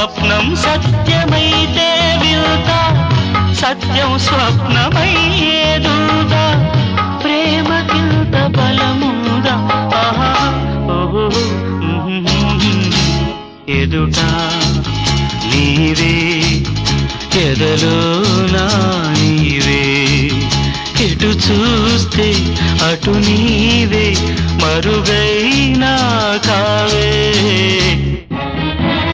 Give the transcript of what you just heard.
స్వప్నం సత్యమైతే వింత సత్యం స్వప్నమయ్యేదుదా ప్రేమకింత బలముందా ఆహా ఓహో ఎదుట నీవే ఎదలో నా నీవే ఎటు చూస్తే అటు నీవే మరుగైనా కావే